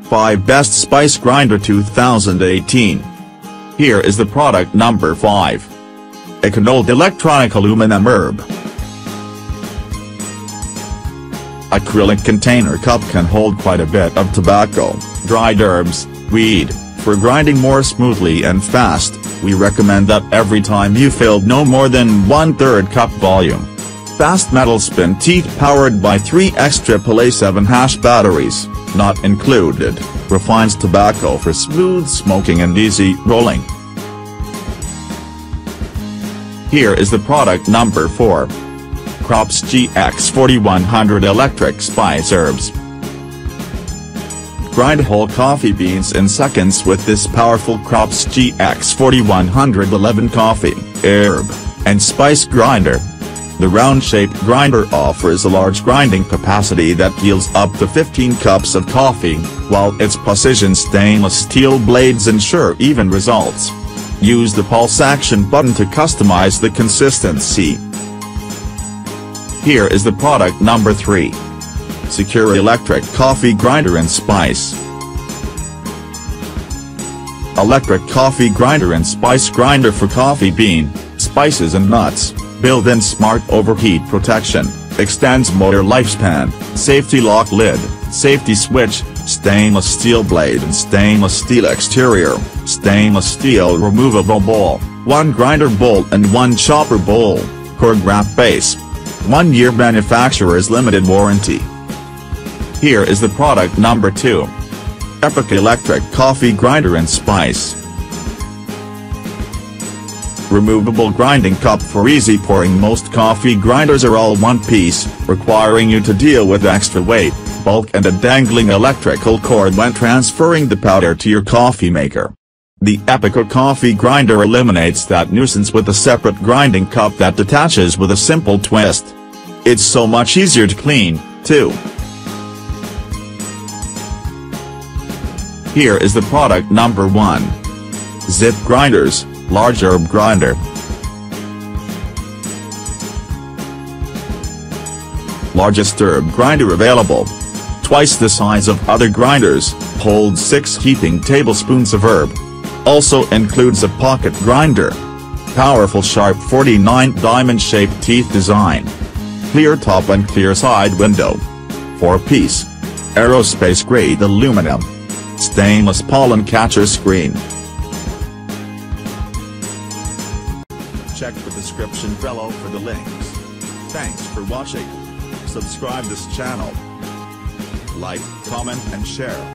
5 Best Spice Grinder 2018. Here is the product number 5. econoLED Electronic Aluminum Herb. Acrylic container cup can hold quite a bit of tobacco, dried herbs, weed. For grinding more smoothly and fast, we recommend that every time you fill no more than 1/3 cup volume. Fast metal spin teeth powered by 3 extra AAA7 batteries, not included, refines tobacco for smooth smoking and easy rolling. Here is the product number 4. KRUPS GX4100 Electric Spice Herbs. Grind whole coffee beans in seconds with this powerful KRUPS GX4100 11 coffee, herb, and spice grinder. The round-shaped grinder offers a large grinding capacity that yields up to 15 cups of coffee, while its precision stainless steel blades ensure even results. Use the pulse action button to customize the consistency. Here is the product number 3. Secura Electric Coffee Grinder and Spice. Electric coffee grinder and spice grinder for coffee bean, spices and nuts, built-in smart overheat protection, extends motor lifespan, safety lock lid, safety switch, stainless steel blade and stainless steel exterior, stainless steel removable bowl, 1 grinder bolt and 1 chopper bowl, core-graph base. 1-year manufacturer's limited warranty. Here is the product number 2. Epica Electric Coffee Grinder and Spice. Removable grinding cup for easy pouring. Most coffee grinders are all one piece, requiring you to deal with extra weight, bulk and a dangling electrical cord when transferring the powder to your coffee maker. The Epica coffee grinder eliminates that nuisance with a separate grinding cup that detaches with a simple twist. It's so much easier to clean, too. Here is the product number 1. Zip Grinders, Large Herb Grinder. Largest herb grinder available. Twice the size of other grinders, holds 6 heaping tablespoons of herb. Also includes a pocket grinder. Powerful sharp 49 diamond-shaped teeth design. Clear top and clear side window. 4-piece. Aerospace-grade aluminum. Stainless pollen catcher screen. Check the description below for the links. Thanks for watching. Subscribe this channel. Like, comment and share.